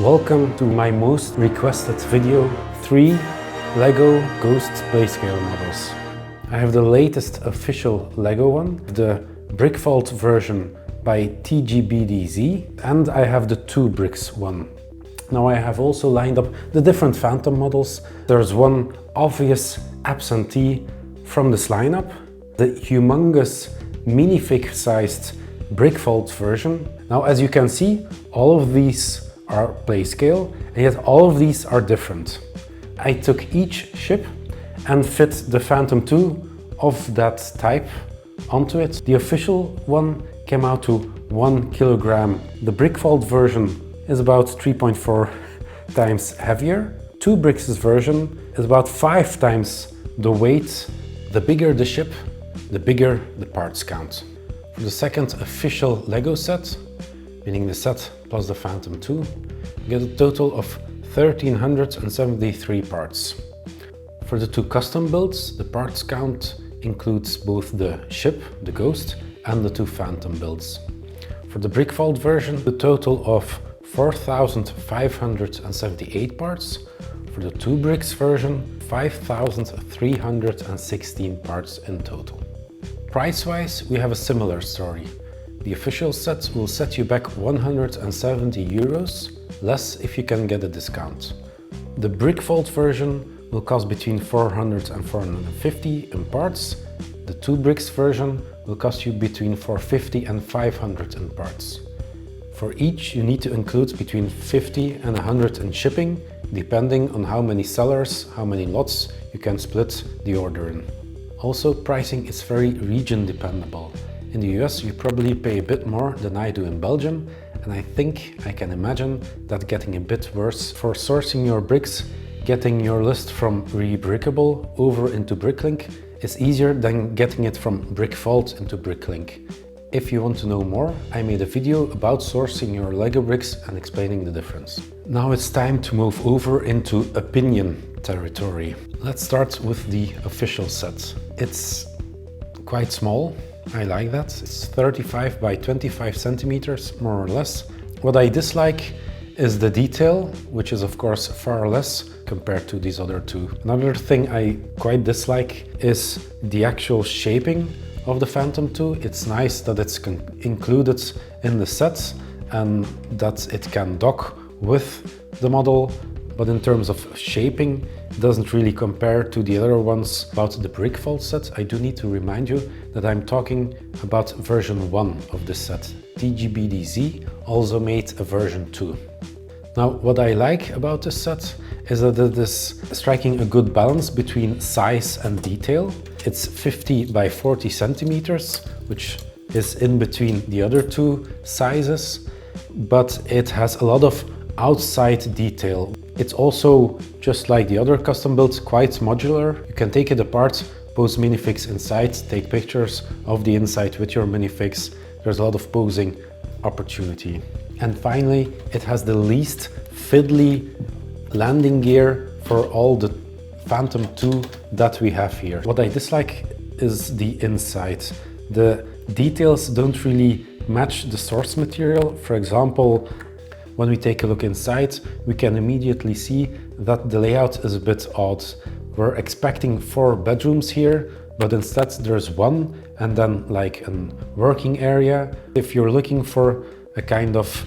Welcome to my most requested video, 3 LEGO Ghosts Playscale models. I have the latest official LEGO one, the brick vault version by TGBDZ, and I have the 2 bricks one. Now I have also lined up the different Phantom models. There's one obvious absentee from this lineup, the humongous minifig sized brick vault version. Now as you can see, all of these are Playscale, and yet all of these are different. I took each ship and fit the Phantom 2 of that type onto it. The official one came out to 1 kilogram. The brick vault version is about 3.4 times heavier. 2 bricks version is about 5 times the weight. The bigger the ship, the bigger the parts count. For the second official LEGO set, meaning the set plus the Phantom 2, you get a total of 1,373 parts. For the 2 custom builds, the parts count includes both the ship, the Ghost, and the 2 Phantom builds. For the brick vault version, the total of 4,578 parts. For the 2 bricks version, 5,316 parts in total. Price-wise, we have a similar story. The official set will set you back 170 euros, less if you can get a discount. The brick vault version will cost between 400 and 450 in parts. The 2 bricks version will cost you between 450 and 500 in parts. For each, you need to include between 50 and 100 in shipping, depending on how many sellers, how many lots you can split the order in. Also, pricing is very region dependable. In the US, you probably pay a bit more than I do in Belgium, and I think I can imagine that getting a bit worse. For sourcing your bricks, getting your list from Rebrickable over into Bricklink is easier than getting it from Brick Vault into Bricklink. If you want to know more, I made a video about sourcing your LEGO bricks and explaining the difference. Now it's time to move over into opinion territory. Let's start with the official set. It's quite small. I like that. It's 35 by 25 centimeters, more or less. What I dislike is the detail, which is of course far less compared to these other 2. Another thing I quite dislike is the actual shaping of the Phantom 2. It's nice that it's included in the set and that it can dock with the model, but in terms of shaping, it doesn't really compare to the other ones. About the brick vault set, I do need to remind you that I'm talking about version 1 of this set. TGBDZ also made a version 2. Now, what I like about this set is that it is striking a good balance between size and detail. It's 50 by 40 centimeters, which is in between the other 2 sizes, but it has a lot of outside detail. It's also, just like the other custom builds, quite modular. You can take it apart, pose minifigs inside, take pictures of the inside with your minifigs. There's a lot of posing opportunity. And finally, it has the least fiddly landing gear for all the Phantom 2 that we have here. What I dislike is the inside. The details don't really match the source material. For example, when we take a look inside, we can immediately see that the layout is a bit odd. We're expecting 4 bedrooms here, but instead there's 1 and then like a working area. If you're looking for a kind of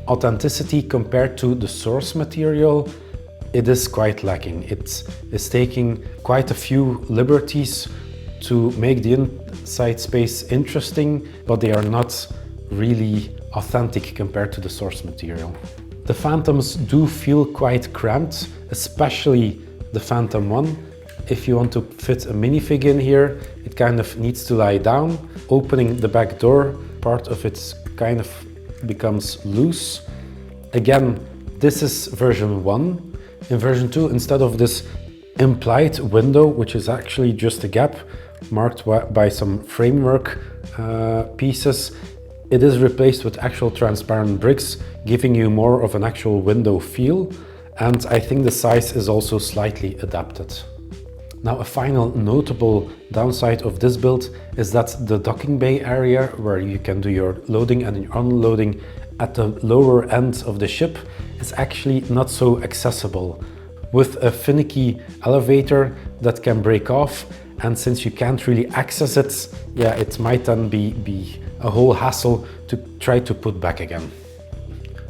authenticity compared to the source material, it is quite lacking. It is taking quite a few liberties to make the inside space interesting, but they are not really authentic compared to the source material. The Phantoms do feel quite cramped, especially the Phantom 1. If you want to fit a minifig in here, it kind of needs to lie down. Opening the back door, part of it kind of becomes loose. Again, this is version 1. In version 2, instead of this implied window, which is actually just a gap marked by some framework pieces, it is replaced with actual transparent bricks, giving you more of an actual window feel. And I think the size is also slightly adapted. Now, a final notable downside of this build is that the docking bay area, where you can do your loading and your unloading at the lower end of the ship is actually not so accessible, with a finicky elevator that can break off, and since you can't really access it, yeah, it might then be a whole hassle to try to put back again.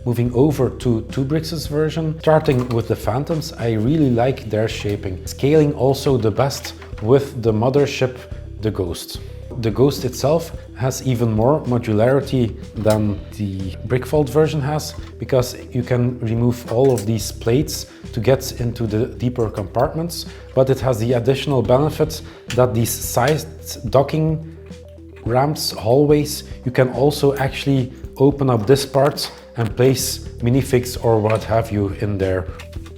Moving over to Tubrix's version, starting with the Phantoms, I really like their shaping. Scaling also the best with the mothership, the Ghost. The Ghost itself has even more modularity than the Brickvault version has, because you can remove all of these plates to get into the deeper compartments, but it has the additional benefit that these side docking ramps, hallways, you can also actually open up this part and place minifigs or what have you in there,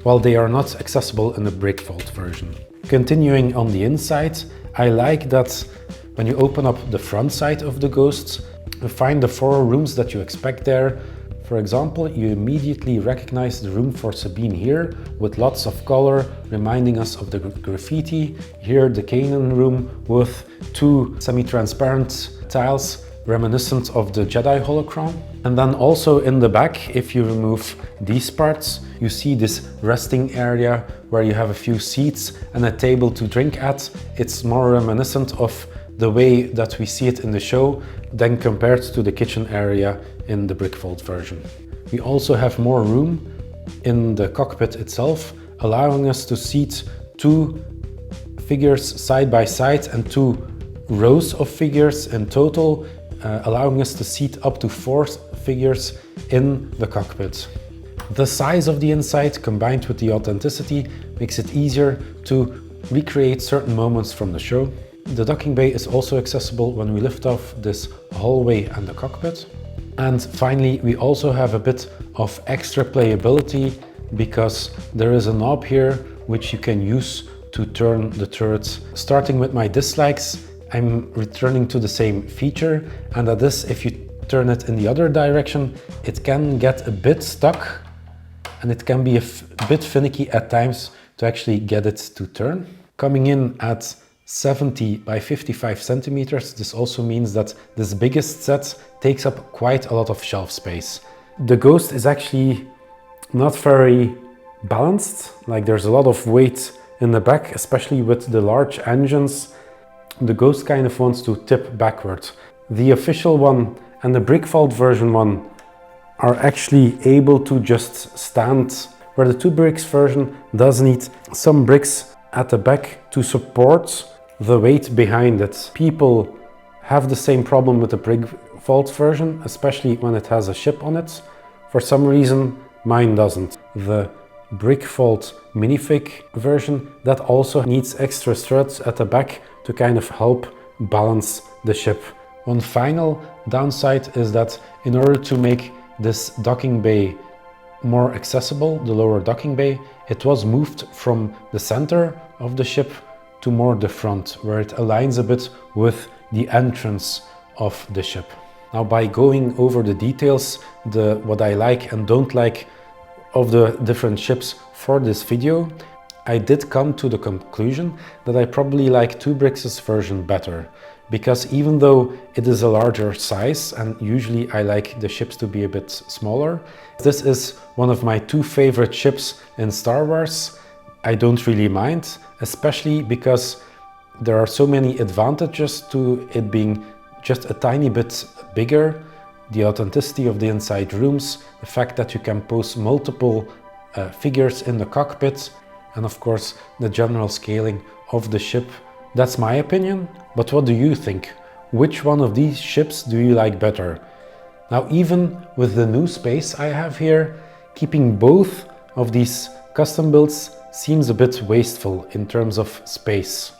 while they are not accessible in the Brickvault version. Continuing on the inside, I like that when you open up the front side of the Ghosts, you find the 4 rooms that you expect there. For example, you immediately recognize the room for Sabine here, with lots of color, reminding us of the graffiti. Here, the Kanan room with 2 semi-transparent tiles, reminiscent of the Jedi holocron. And then also in the back, if you remove these parts, you see this resting area where you have a few seats and a table to drink at. It's more reminiscent of the way that we see it in the show than compared to the kitchen area in the Brickvault version. We also have more room in the cockpit itself, allowing us to seat 2 figures side by side and 2 rows of figures in total, allowing us to seat up to 4 figures in the cockpit. The size of the inside combined with the authenticity makes it easier to recreate certain moments from the show. The docking bay is also accessible when we lift off this hallway and the cockpit. And finally, we also have a bit of extra playability because there is a knob here which you can use to turn the turret. Starting with my dislikes, I'm returning to the same feature, and that is, if you turn it in the other direction, it can get a bit stuck and it can be a bit finicky at times to actually get it to turn. Coming in at 70 by 55 centimeters, this also means that this biggest set takes up quite a lot of shelf space. The Ghost is actually not very balanced, like there's a lot of weight in the back, especially with the large engines. The Ghost kind of wants to tip backward. The official one and the Brickvault version one are actually able to just stand, where the Tubrix version does need some bricks at the back to support the weight behind it. People have the same problem with the Brickvault version, especially when it has a ship on it. For some reason, mine doesn't. The Brickvault minifig version, that also needs extra struts at the back to kind of help balance the ship. One final downside is that in order to make this docking bay more accessible, the lower docking bay, it was moved from the center of the ship to more the front, where it aligns a bit with the entrance of the ship. Now, by going over the details, what I like and don't like of the different ships for this video, I did come to the conclusion that I probably like Tubrix's version better, because even though it is a larger size, and usually I like the ships to be a bit smaller, this is one of my 2 favorite ships in Star Wars. I don't really mind, especially because there are so many advantages to it being just a tiny bit bigger. The authenticity of the inside rooms, the fact that you can pose multiple figures in the cockpit, and of course the general scaling of the ship. That's my opinion, but what do you think? Which one of these ships do you like better? Now, even with the new space I have here, keeping both of these custom builds seems a bit wasteful in terms of space.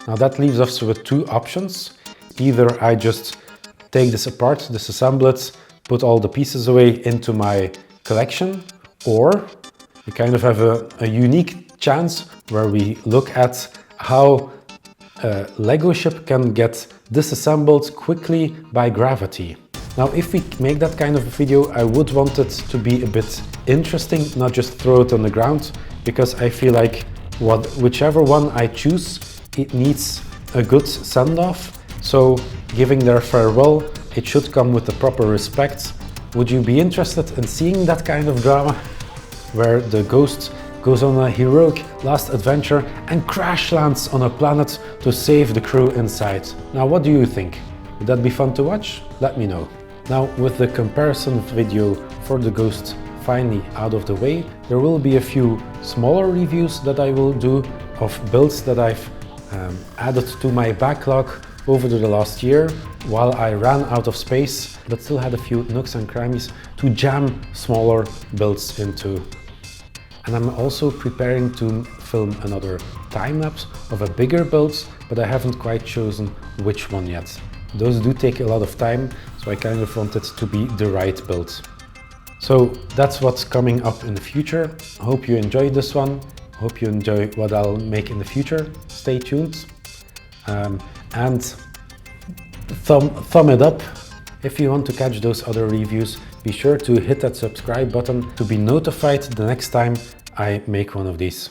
Now that leaves us with 2 options. Either I just take this apart, disassemble it, put all the pieces away into my collection, or we kind of have a unique chance where we look at how a Lego ship can get disassembled quickly by gravity. Now, if we make that kind of a video, I would want it to be a bit interesting, not just throw it on the ground, because I feel like whichever one I choose, it needs a good send-off. So giving their farewell, it should come with the proper respect. Would you be interested in seeing that kind of drama? Where the ghost goes on a heroic last adventure and crash lands on a planet to save the crew inside. Now, what do you think? Would that be fun to watch? Let me know. Now, with the comparison video for the Ghost finally out of the way, there will be a few smaller reviews that I will do of builds that I've added to my backlog over the last year while I ran out of space, but still had a few nooks and crannies to jam smaller builds into. And I'm also preparing to film another time-lapse of a bigger build, but I haven't quite chosen which one yet. Those do take a lot of time, so I kind of want it to be the right build. So that's what's coming up in the future. I hope you enjoyed this one. I hope you enjoy what I'll make in the future. Stay tuned. And thumb it up. If you want to catch those other reviews, be sure to hit that subscribe button to be notified the next time I make one of these.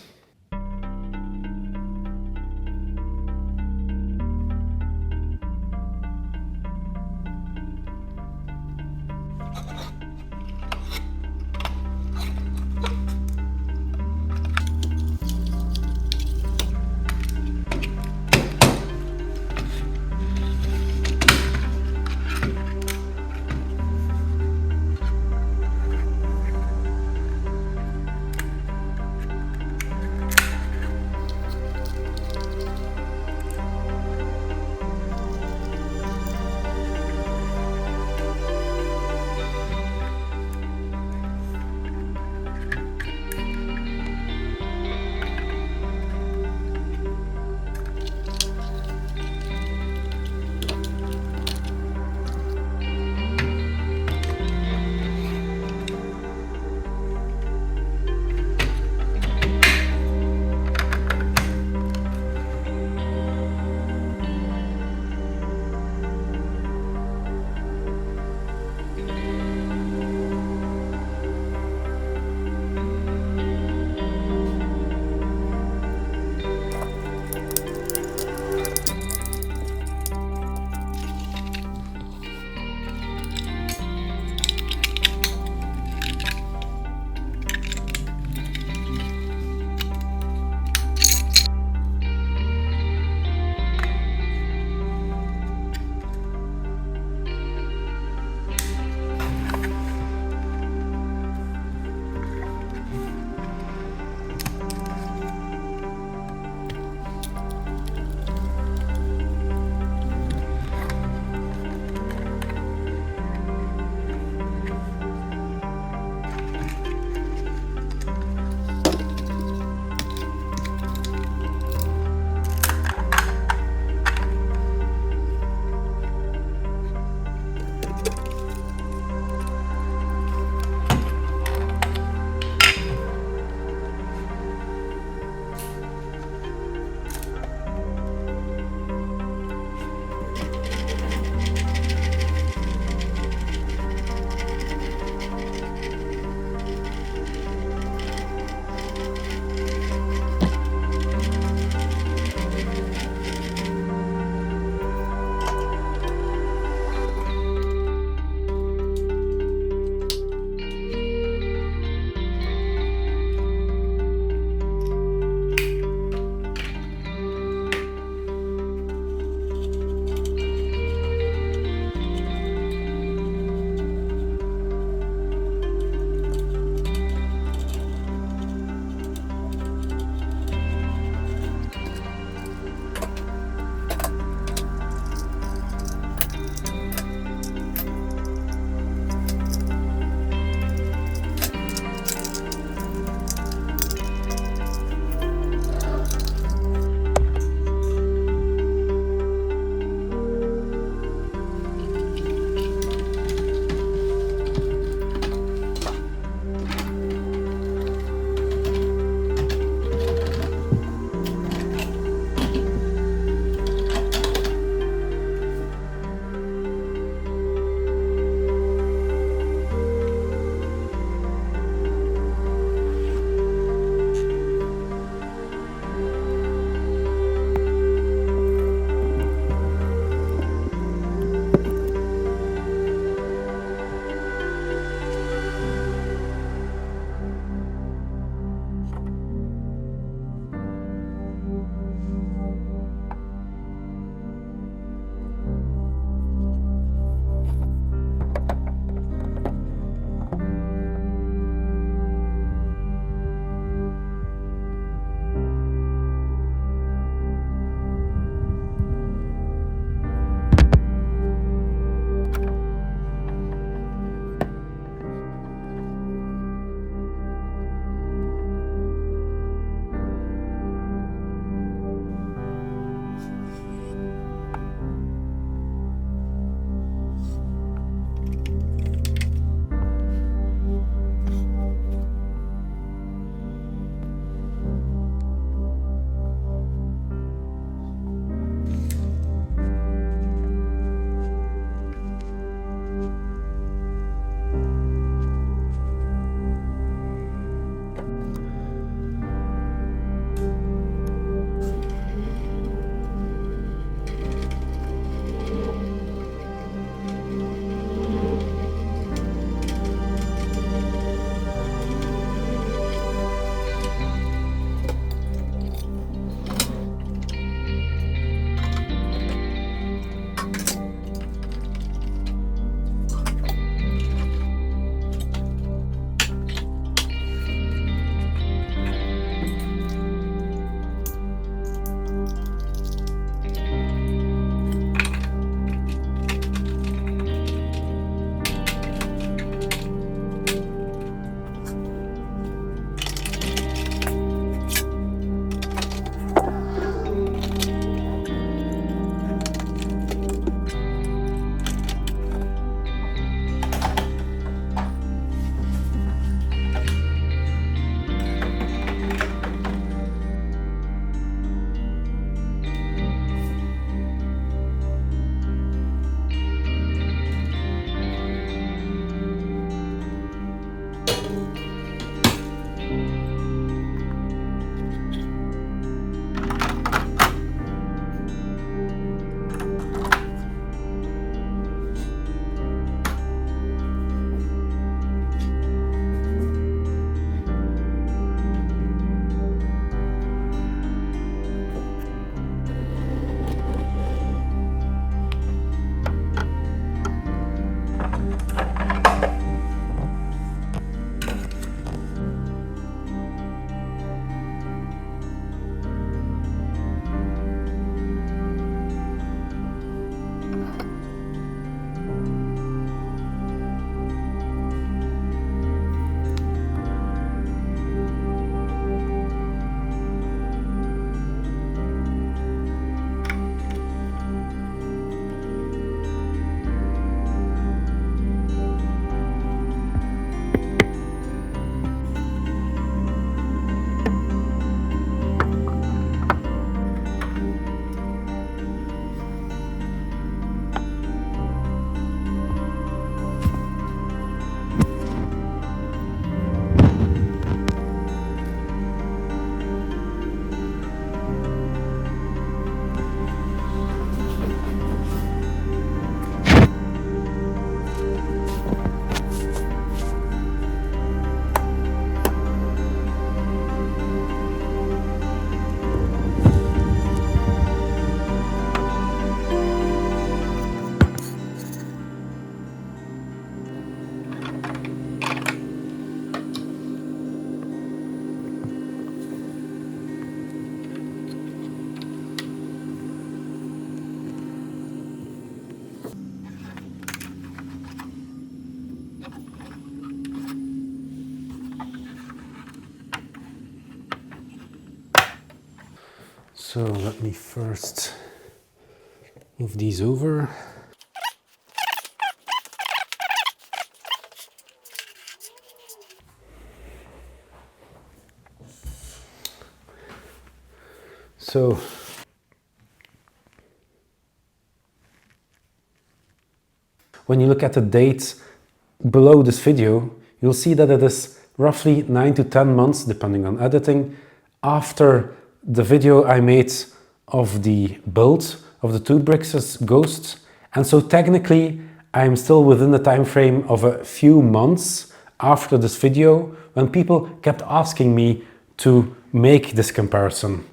So let me first move these over. So when you look at the date below this video, you'll see that it is roughly 9 to 10 months, depending on editing, after the video I made of the build of the TGBDZ Ghosts. And so technically, I'm still within the time frame of a few months after this video, when people kept asking me to make this comparison.